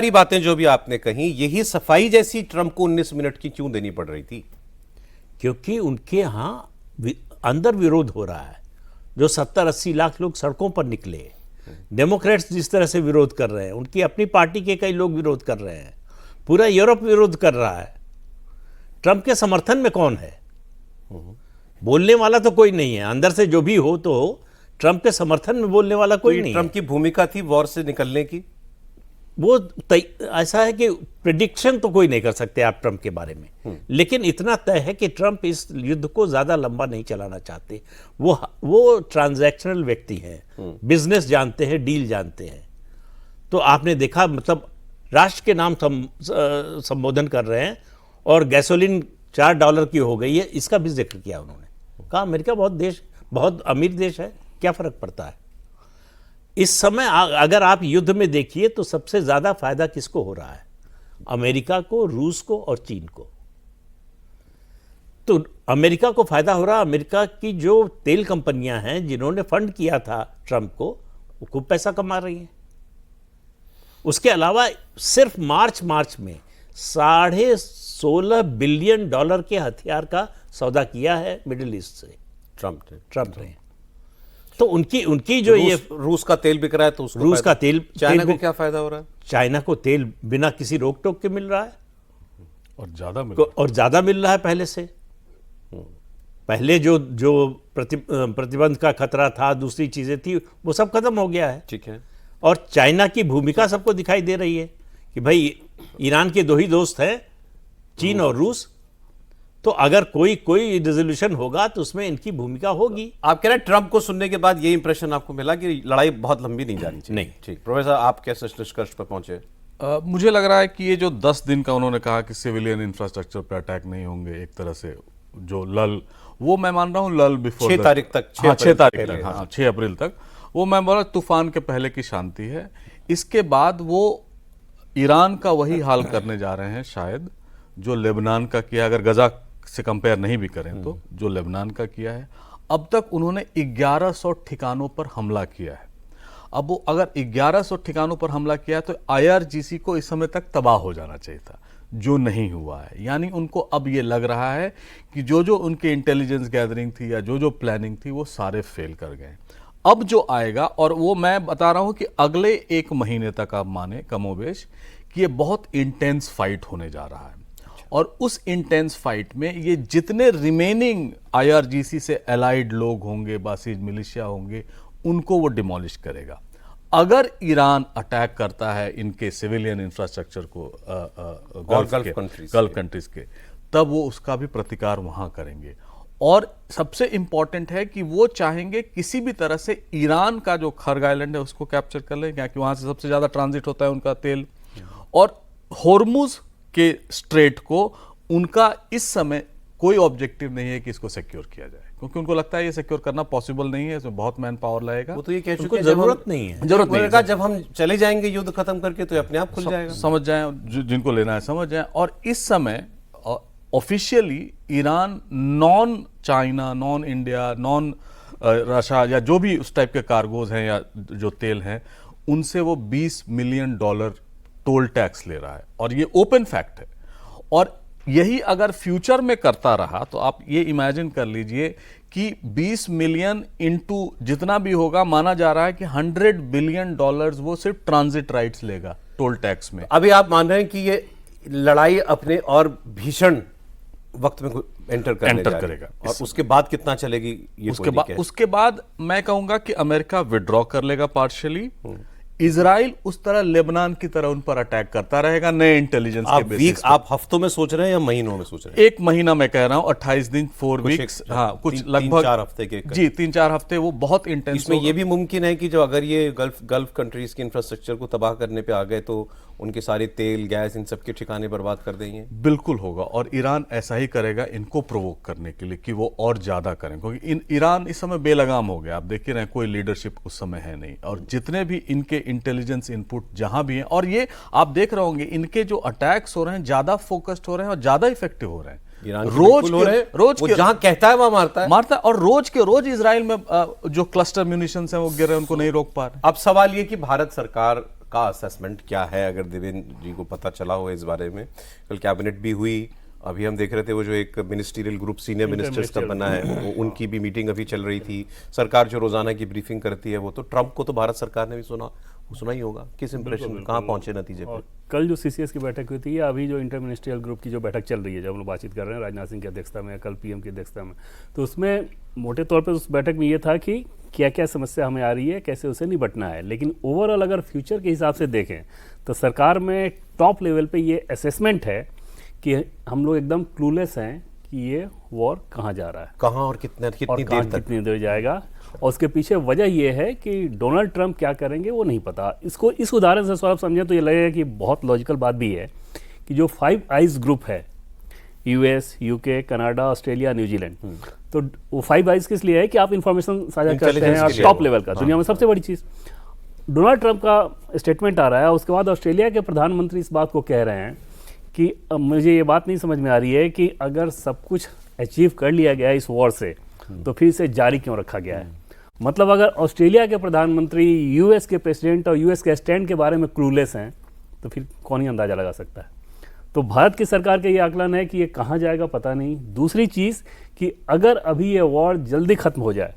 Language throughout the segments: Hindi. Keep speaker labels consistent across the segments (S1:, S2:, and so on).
S1: सारी बातें जो भी आपने कही, यही सफाई जैसी ट्रंप को 19 मिनट की क्यों देनी पड़ रही थी?
S2: क्योंकि उनके यहाँ अंदर विरोध हो रहा है। जो 70-80 लाख लोग सड़कों पर निकले, डेमोक्रेट्स जिस तरह से विरोध कर रहे हैं, उनकी अपनी पार्टी के कई लोग विरोध कर रहे हैं, पूरा यूरोप विरोध कर रहा है। ट्रंप के समर्थन में कौन है? बोलने वाला तो कोई नहीं है। अंदर से जो भी हो, तो ट्रंप के समर्थन में बोलने वाला कोई नहीं है।
S1: ट्रंप की भूमिका थी वॉर से निकलने की।
S2: वो ऐसा है कि प्रिडिक्शन तो कोई नहीं कर सकते आप ट्रंप के बारे में, लेकिन इतना तय है कि ट्रंप इस युद्ध को ज्यादा लंबा नहीं चलाना चाहते। वो ट्रांजैक्शनल व्यक्ति हैं, बिजनेस जानते हैं, डील जानते हैं। तो आपने देखा, मतलब राष्ट्र के नाम संबोधन कर रहे हैं और गैसोलीन $4 की हो गई है, इसका भी जिक्र किया उन्होंने। कहा अमेरिका बहुत अमीर देश है, क्या फर्क पड़ता है। इस समय अगर आप युद्ध में देखिए तो सबसे ज्यादा फायदा किसको हो रहा है? अमेरिका को, रूस को और चीन को। तो अमेरिका को फायदा हो रहा है। अमेरिका की जो तेल कंपनियां हैं जिन्होंने फंड किया था ट्रंप को, वो खूब पैसा कमा रही हैं। उसके अलावा सिर्फ मार्च में $16.5 बिलियन के हथियार का सौदा किया है मिडिल ईस्ट से ट्रंप ने। तो उनकी जो ये
S1: रूस का तेल बिक रहा है, तो उसको
S2: रूस का तेल,
S1: चाइना को क्या फायदा हो रहा है?
S2: चाइना को तेल बिना किसी रोक टोक के मिल रहा है
S3: और
S2: ज्यादा मिल रहा है पहले से। पहले जो प्रतिबंध का खतरा था, दूसरी चीजें थी, वो सब खत्म हो गया है।
S1: ठीक है।
S2: और चाइना की भूमिका सबको दिखाई दे रही है कि भाई ईरान के दो ही दोस्त हैं, चीन और रूस। तो अगर कोई रिजोल्यूशन होगा तो उसमें इनकी भूमिका होगी।
S1: आप कह रहे हैं ट्रंप को सुनने के बाद ये इंप्रेशन आपको मिला कि लड़ाई बहुत लंबी नहीं जानी चाहिए?
S2: नहीं।
S1: ठीक, प्रोफेसर आप कैसे निष्कर्ष पर पहुंचे?
S3: मुझे लग रहा है कि ये जो 10 दिन का उन्होंने कहा कि सिविलियन इंफ्रास्ट्रक्चर पर अटैक नहीं होंगे, एक तरह से जो लल, वो मैं मान रहा हूँ लल बिफोर
S1: 6 तारीख तक,
S3: 6 तारीख तक, हाँ 6 अप्रैल तक, वो मैं बोला तूफान के पहले की शांति है। इसके बाद वो ईरान का वही हाल करने जा रहे हैं शायद, जो लेबनान का किया, अगर गजा से कंपेयर नहीं भी करें तो, जो लेबनान का किया है। अब तक उन्होंने 1100 ठिकानों पर हमला किया है। अब वो अगर 1100 ठिकानों पर हमला किया है तो IRGC को इस समय तक तबाह हो जाना चाहिए था, जो नहीं हुआ है। यानी उनको अब ये लग रहा है कि जो उनके इंटेलिजेंस गैदरिंग थी या जो प्लानिंग थी, वो सारे फेल कर गए। अब जो आएगा, और वो मैं बता रहा हूं कि अगले 1 महीने तक आप माने कमोबेश कि ये बहुत इंटेंस फाइट होने जा रहा है। और उस इंटेंस फाइट में ये जितने रिमेनिंग IRGC से अलाइड लोग होंगे, बासिज मिलिशिया होंगे, उनको वो डिमोलिश करेगा। अगर ईरान अटैक करता है इनके सिविलियन इंफ्रास्ट्रक्चर को, गल्फ कंट्रीज के, तब वो उसका भी प्रतिकार वहां करेंगे। और सबसे इंपॉर्टेंट है कि वो चाहेंगे किसी भी तरह से ईरान का जो खर्ग आइलैंड है उसको कैप्चर कर लें, क्योंकि वहां से सबसे ज्यादा ट्रांजिट होता है उनका तेल। और होर्मुज के स्ट्रेट को उनका इस समय कोई ऑब्जेक्टिव नहीं है कि इसको सिक्योर किया जाए, क्योंकि उनको लगता है ये सिक्योर करना पॉसिबल नहीं है, इसमें बहुत मैन पावर लगेगा।
S1: वो तो ये कह चुके हैं
S2: जरूरत नहीं है।
S1: जब हम चले जाएंगे युद्ध खत्म करके तो अपने आप खुल जाएगा।
S3: समझ जाएं, जिनको लेना है समझ जाएं। और इस समय officially Iran non China, non India, non Russia या जो भी उस टाइप के कार्गोज हैं या जो तेल हैं, उनसे वो $20 मिलियन टोल टैक्स ले रहा है। और ये ओपन फैक्ट है। और यही अगर फ्यूचर में करता रहा तो आप ये इमेजिन कर लीजिए कि 20 मिलियन इंटू जितना भी होगा, माना जा रहा है कि $100 बिलियन वो सिर्फ ट्रांजिट राइट्स लेगा टोल टैक्स में।
S1: अभी आप मान रहे हैं कि ये लड़ाई अपने और भीषण वक्त में एंटर करेगा। और उसके बाद कितना चलेगी ये?
S3: उसके बाद मैं कहूंगा कि अमेरिका विड्रॉ कर लेगा पार्शियली। इजराइल उस तरह लेबनान की तरह उन पर अटैक करता रहेगा नए इंटेलिजेंस के बेसिस पे।
S1: आप हफ्तों में सोच रहे हैं या महीनों में सोच रहे हैं?
S3: 1 महीना मैं कह रहा हूं, 28 दिन, 4 वीक्स, हाँ कुछ लगभग
S1: 3-4 हफ्ते के।
S3: जी 3-4 हफ्ते वो बहुत इंटेंस।
S1: इसमें ये भी मुमकिन है कि जो अगर ये गल्फ कंट्रीज के इंफ्रास्ट्रक्चर को तबाह करने पे आ गए तो उनके सारे तेल, गैस, इन सब के ठिकाने बर्बाद कर देंगे।
S3: बिल्कुल होगा, और ईरान ऐसा ही करेगा इनको प्रोवोक करने के लिए कि वो और ज्यादा करें, क्योंकि ईरान इस समय बेलगाम हो गया। आप देख ही रहे हैं, कोई लीडरशिप उस समय है नहीं। और जितने भी इनके इंटेलिजेंस इनपुट जहां भी हैं, और ये आप देख रहे होंगे इनके जो अटैक्स हो रहे हैं ज्यादा फोकस्ड हो रहे हैं और ज्यादा इफेक्टिव हो रहे हैं।
S1: रोज के जहां कहता है वहां मारता है।
S3: और रोज के रोज इजराइल में जो क्लस्टर म्यूनिशंस हैं वो गिर रहे हैं, उनको नहीं रोक पा रहे।
S1: अब सवाल ये कि भारत सरकार का असेसमेंट क्या है, अगर देवेंद्र जी को पता चला हो इस बारे में? कल कैबिनेट भी हुई, अभी हम देख रहे थे वो जो एक मिनिस्ट्रियल ग्रुप सीनियर मिनिस्टर्स का बना है, उनकी भी मीटिंग अभी चल रही थी। सरकार जो रोजाना की ब्रीफिंग करती है वो तो ट्रंप को तो भारत सरकार ने भी सुना ही होगा। किस इंप्रेशन में कहाँ पहुंचे नतीजे पे?
S4: कल जो सीसीएस की बैठक हुई थी या अभी जो इंटर मिनिस्ट्रियल ग्रुप की जो बैठक चल रही है, जब हम लोग बातचीत कर रहे हैं राजनाथ सिंह की अध्यक्षता में, कल पीएम की अध्यक्षता में, तो उसमें मोटे तौर पर उस बैठक में ये था कि क्या क्या समस्या हमें आ रही है, कैसे उसे निपटना है। लेकिन ओवरऑल अगर फ्यूचर के हिसाब से देखें तो सरकार में टॉप लेवल पे ये असेसमेंट है कि हम लोग एकदम क्लूलेस हैं कि ये वॉर कहाँ जा रहा है,
S1: कहाँ और कितनी देर तक,
S4: कितनी देर जाएगा। और उसके पीछे वजह ये है कि डोनाल्ड ट्रंप क्या करेंगे वो नहीं पता। इसको इस उदाहरण से सवाल समझें तो ये लगेगा कि बहुत लॉजिकल बात भी है कि जो 5 आइज ग्रुप है, US, UK, Canada, Australia, New Zealand, तो वो 5 आइज किस लिए है कि आप इंफॉर्मेशन साझा करते हैं और टॉप लेवल का, दुनिया में सबसे बड़ी चीज़। डोनाल्ड ट्रंप का स्टेटमेंट आ रहा है, उसके बाद ऑस्ट्रेलिया के प्रधानमंत्री इस बात को कह रहे हैं कि मुझे ये बात नहीं समझ में आ रही है कि अगर सब कुछ अचीव कर लिया गया इस वॉर से तो फिर इसे जारी क्यों रखा गया है। मतलब अगर ऑस्ट्रेलिया के प्रधानमंत्री यूएस के प्रेसिडेंट और यूएस के स्टैंड के बारे में क्लूलेस हैं तो फिर कौन ही अंदाजा लगा सकता है। तो भारत की सरकार का ये आकलन है कि ये कहाँ जाएगा पता नहीं। दूसरी चीज़ कि अगर अभी ये वॉर जल्दी खत्म हो जाए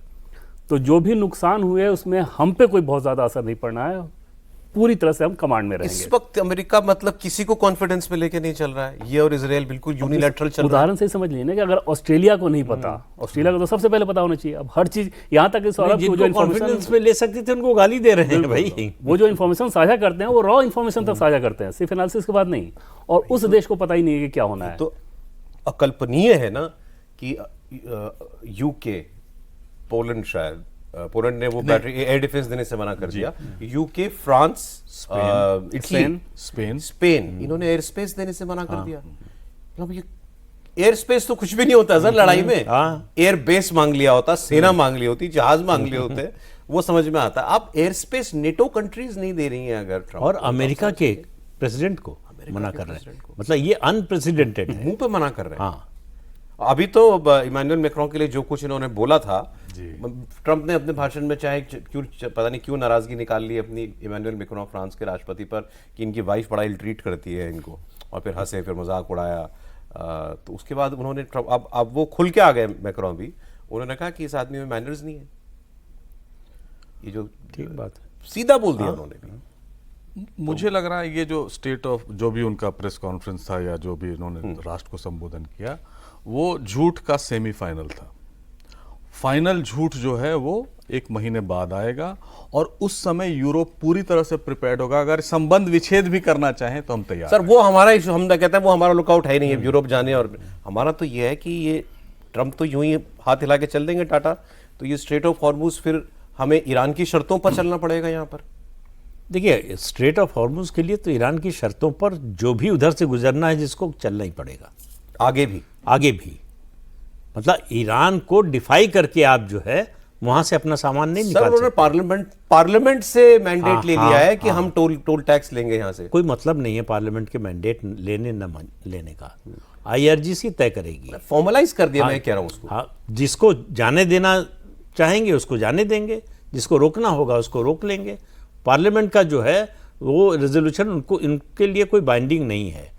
S4: तो जो भी नुकसान हुए उसमें हम पे कोई बहुत ज़्यादा असर नहीं पड़ना है, पूरी तरह से हम कमांड में रहेंगे।
S1: इस वक्त अमेरिका मतलब किसी को कॉन्फिडेंस पे लेके नहीं चल रहा है, ये और इजराइल बिल्कुल यूनिलैटरल चल रहा है।
S4: उदाहरण से ही समझ लीजिए ना कि अगर ऑस्ट्रेलिया को नहीं पता, ऑस्ट्रेलिया को तो सबसे पहले पता होना चाहिए। अब हर चीज यहाँ तक
S2: जिनको कॉन्फिडेंस में ले सकते थे उनको गाली दे रहे हैं भाई।
S4: वो जो इन्फॉर्मेशन साझा करते हैं वो रॉ इन्फॉर्मेशन तक साझा करते हैं, सिर्फ एनालिसिस के बाद नहीं। और उस देश को पता ही नहीं है कि क्या होना है।
S1: तो अकल्पनीय है ना कि यूके, पोलैंड, शायद पोलैंड ने वो बैटरी एयर डिफेंस देने से मना कर दिया, यूके, फ्रांस, इटली, स्पेन, इन्होंने एयर स्पेस देने से मना कर दिया। मतलब ये एयर स्पेस तो कुछ भी नहीं होता सर लड़ाई में। एयर बेस मांग लिया होता, सेना मांग ली होती, जहाज मांग लिए होते, वो समझ में आता। आप एयर स्पेस नेटो कंट्रीज नहीं दे रही हैं अगर ट्रंप,
S2: और अमेरिका के प्रेसिडेंट को मना कर रहे हैं, मतलब ये अनप्रेसिडेंटेड है,
S1: मुंह पे मना कर रहे हैं।
S2: हाँ,
S1: अभी तो इमानुएल मैक्रों के लिए जो कुछ इन्होंने बोला था, ट्रंप ने अपने भाषण में चाहे पता नहीं क्यों नाराजगी निकाल ली अपनी इमानुएल मैक्रों फ्रांस के राष्ट्रपति पर कि इनकी वाइफ बड़ा इल ट्रीट करती है इनको, और फिर हंसे, फिर मजाक उड़ाया। तो उसके बाद उन्होंने अब वो खुल के आ गए मैक्रों भी, उन्होंने कहा कि इस आदमी में मैनर्स नहीं है। ये जो
S2: ठीक बात है,
S1: सीधा बोल दिया उन्होंने भी।
S3: मुझे लग रहा है ये जो स्टेट ऑफ जो भी उनका प्रेस कॉन्फ्रेंस था या जो भी इन्होंने राष्ट्र को संबोधन किया, वो झूठ का सेमीफाइनल था। फाइनल झूठ जो है वो 1 महीने बाद आएगा, और उस समय यूरोप पूरी तरह से प्रिपेयर्ड होगा। अगर संबंध विच्छेद भी करना चाहें तो हम तैयार
S1: सर हैं। वो हमारा इशू, हम कहते हैं वो हमारा लुकआउट है नहीं है यूरोप जाने, और हमारा तो ये है कि ये ट्रंप तो यूं ही हाथ हिला के चल देंगे टाटा, तो ये स्ट्रेट ऑफ हॉर्मुज फिर हमें ईरान की शर्तों पर चलना पड़ेगा। यहाँ पर
S2: देखिए, स्ट्रेट ऑफ हॉर्मुज के लिए तो ईरान की शर्तों पर जो भी उधर से गुजरना है जिसको चलना ही पड़ेगा,
S1: आगे भी।
S2: मतलब ईरान को डिफाई करके आप जो है वहां से अपना सामान नहीं निकाल सकते।
S1: उन्होंने पार्लियामेंट से मैंडेट ले लिया है कि हम टोल टैक्स लेंगे यहाँ से।
S2: कोई मतलब नहीं है पार्लियामेंट के मैंडेट लेने न लेने का, आईआरजीसी तय करेगी।
S1: फॉर्मलाइज कर दिया, मैं कह रहा हूँ उसको।
S2: हाँ, जिसको जाने देना चाहेंगे उसको जाने देंगे, जिसको रोकना होगा उसको रोक लेंगे। पार्लियामेंट का जो है वो रेजोल्यूशन उनको इनके लिए कोई बाइंडिंग नहीं है।